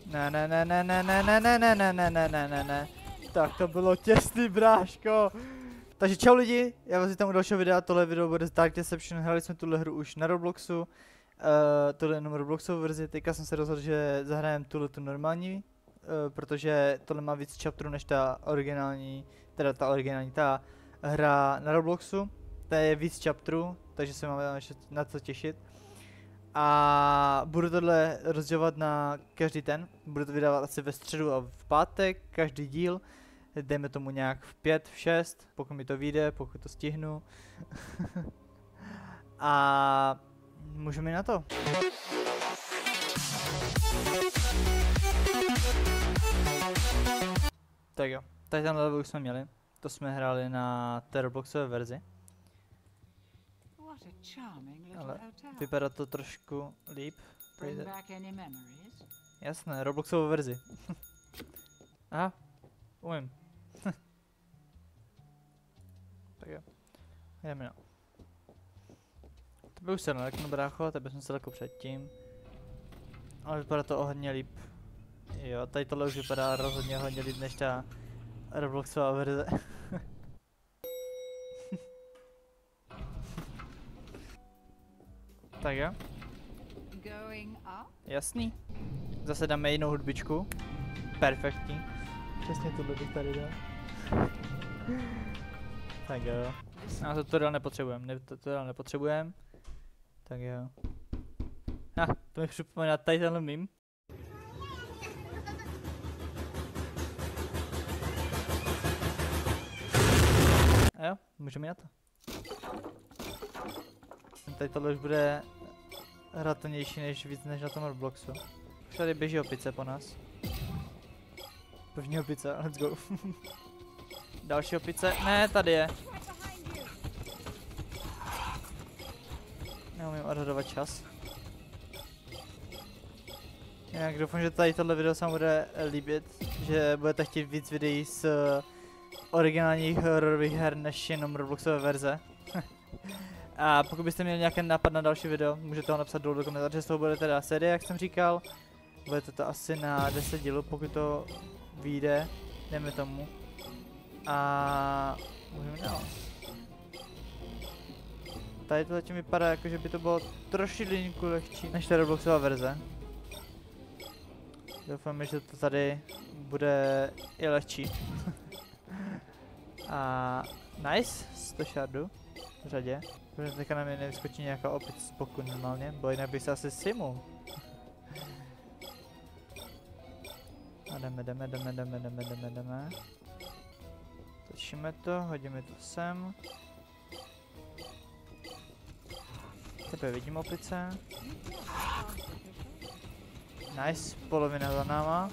Ne, ne, ne, ne, ne, ne, ne, ne, ne, ne, ne, ne, ne, ne, ne. Tak to bylo těsný, bráško. Takže čau lidi, já vás vítám u dalšího videa, tohle video bude z Dark Deception, hráli jsme tuhle hru už na Robloxu. Tohle je jenom Robloxovou verzi, teďka jsem se rozhodl, že zahrajem tuhle tu normální, protože tohle má víc chapterů než ta originální, ta hra na Robloxu. To je víc chapterů, takže se máme na co těšit. A budu tohle rozdělovat na každý ten, budu to vydávat asi ve středu a v pátek, každý díl. Dejme tomu nějak v 5, v 6, pokud mi to vyjde, pokud to stihnu. A můžeme jít na to. Tak jo, tady ten level už jsme měli. To jsme hráli na té Robloxové verzi. Ale vypadá to trošku líp. Jasné, Robloxovou verzi. Aha, umím. Tak jo, jdeme na. To by už se neleknu, brácho, tebe jsem se lekl předtím. Ale vypadá to o hodně líp. Jo, tady tohle už vypadá rozhodně hodně líp než ta Robloxová verze. Tak jo. Jasný. Zase dáme jinou hudbičku. Perfektní. Přesně tohle bych tady dal. Tak jo. A tutorial nepotřebujeme. Tak jo. To mi připomíná tady tenhle meme. A jo, můžeme jít na to. Tady tohle už bude hratelnější než na tom Robloxu. Už tady běží opice po nás. První opice, let's go. Další opice, ne, tady je. Neumím odhadovat čas. Jinak doufám, že tady tohle video se vám bude líbit, že budete chtít víc videí z originálních hororových her než jenom Robloxové verze. A pokud byste měli nějaký nápad na další video, můžete ho napsat dolů do komentáře, z toho bude teda série, jak jsem říkal. Bude to asi na 10 dílů, pokud to vyjde, jdeme tomu. A můžeme dál. Tady to zatím vypadá jako, že by to bylo trošičku lehčí než ta Robloxová verze. Doufám, že to tady bude i lehčí. A nice, 100 shardů v řadě. Protože teďka na mě nevyskočí nějaká opice z boku normálně, bo jinak bych se asi simul. A jdeme. Točíme to, hodíme to sem. Tebe vidím opice. Nice, polovina za náma.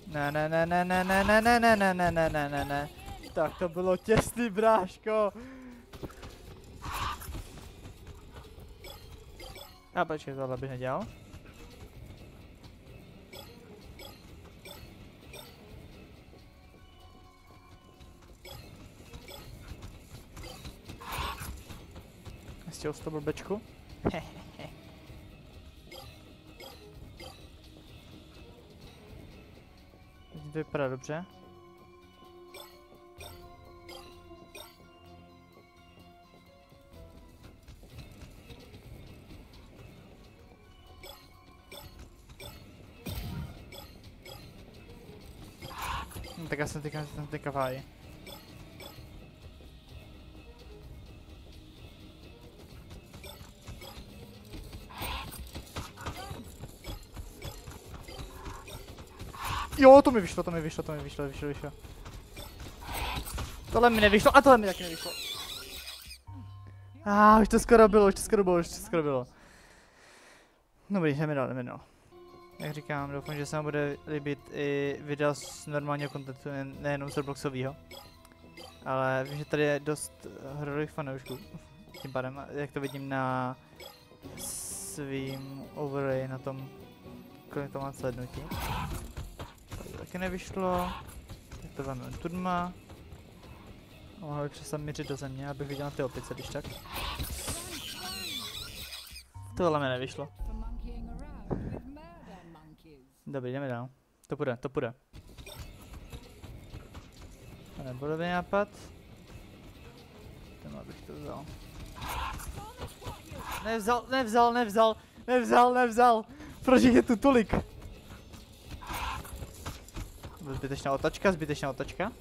Ne. Tak to bylo těsný, bráško. A počkej, tohle bych nedělal. Stěl z toho blbečku. To vypadá dobře. No, tak já jsem teďka v háji. Jo, to mi vyšlo. Tohle mi nevyšlo a tohle mi taky nevyšlo. Už to skoro bylo. Dobrý, jdeme dál. Jak říkám, doufám, že se vám bude líbit i videa z normálního kontentu, nejenom z Robloxovýho. Ale vím, že tady je dost hororových fanoušků. Tím pádem, jak to vidím na svým overlay na tom, kolik to má slednutí. Taky nevyšlo, tak to veme tudma. Mohl bych přestat mířit do země, abych viděl na ty opice, když tak. Tohle mi nevyšlo. Dobrý, jdeme dál. To půjde, to půjde. To nebyl dobrý nápad. Tenhle bych to vzal. Nevzal. Proč je tu tolik? Zbytečná otočka.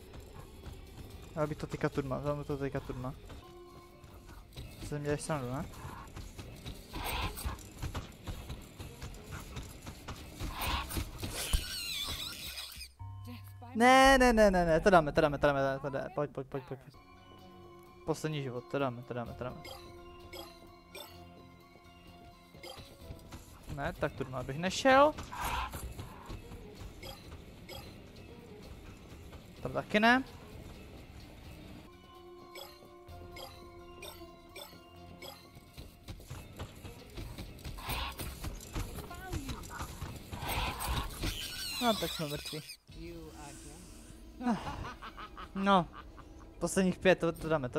Ale by to teďka turma, vezmu to teďka turma. Co mě děláš srandu, ne? Ne, to dáme, pojď. Poslední život, to dáme. Ne, tak turma bych nešel. Tam taky ne. No, tak jsme mrtví. No. Posledních 5, to dáme.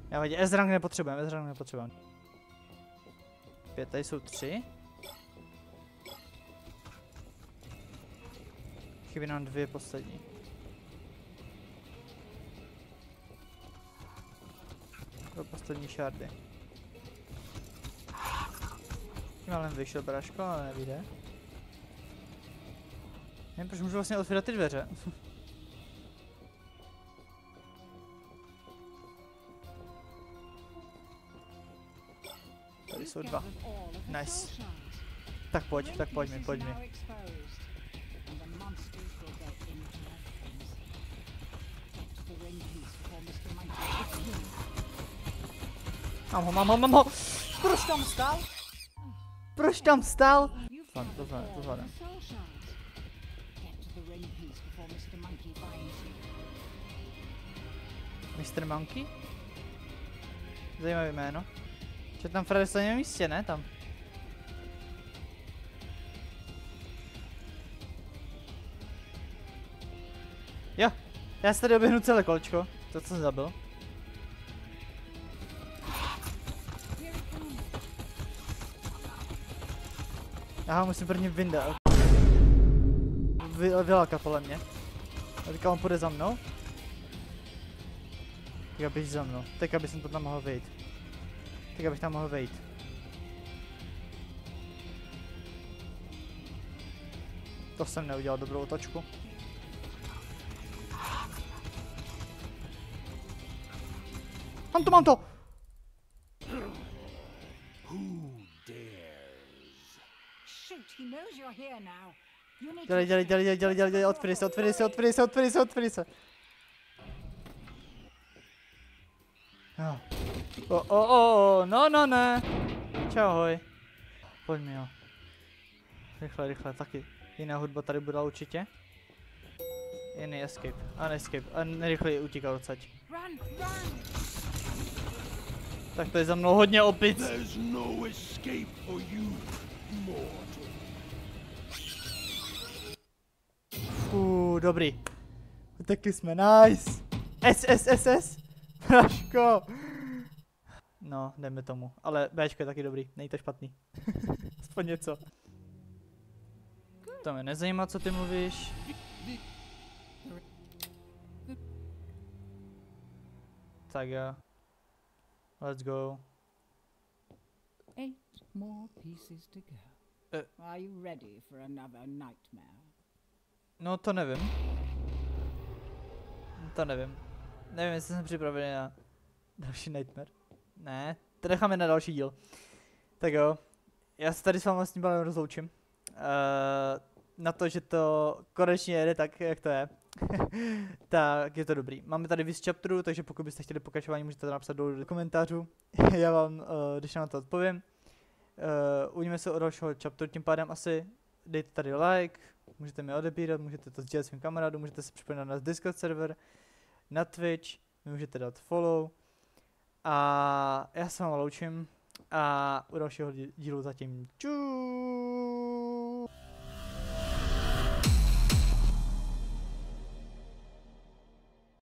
Já vadí, S-rank nepotřebujeme. 5, tady jsou 3. Chybí nám 2 poslední. To poslední šardy. Tím ale vyšel bráško, ale nevíde. Nevím, proč můžu vlastně otvírat ty dveře. Tady jsou 2. Nice. Tak pojď mi. Mám ho. Proč tam stál? To zvládám. Mr. Monkey? Zajímavé jméno. Že tam Fred stojí na místě, ne? Tam. Jo, já si tady oběhnu celé kolečko. To, co jsem zabil. Já ho musím první vyndat. Vylákat podle mě. A teďka on půjde za mnou. Teďka běž za mnou. Teďka bych tam mohl vejít. To jsem neudělal dobrou otočku. Mám to! Dělej, otvírej se. No, ne. Čau, ahoj. Pojď mi, jo. Rychle, taky. Jiná hudba tady byla určitě. Jiný escape. A nerychleji utíkal odsaď. Tak to je za mnou hodně opic. Dobrý. Utekli jsme, nice. S. Praško. No, jdeme tomu. Ale Bčko je taky dobrý, není to špatný. Aspoň něco. To mě nezajímá, co ty mluvíš. Tak jo. Let's go. 8 more pieces to go. Are you ready for another nightmare? No to nevím. Nevím, jestli jsem připravený na další nightmare. Ne, to necháme na další díl. Tak jo, já se tady s vámi s tím balem rozloučím. Na to, že to konečně jede tak, jak to je. Tak je to dobrý. Máme tady víc chapterů, takže pokud byste chtěli pokračování, můžete to napsat do komentářů. Já vám, když na to odpovím. Uvidíme se o dalšího chapteru, tím pádem asi dejte tady like, můžete mi odebírat, můžete to sdílet svým kamarádům, můžete se připojit na náš Discord server, na Twitch, můžete dát follow. A já se vám loučím a u dalšího dílu zatím čus.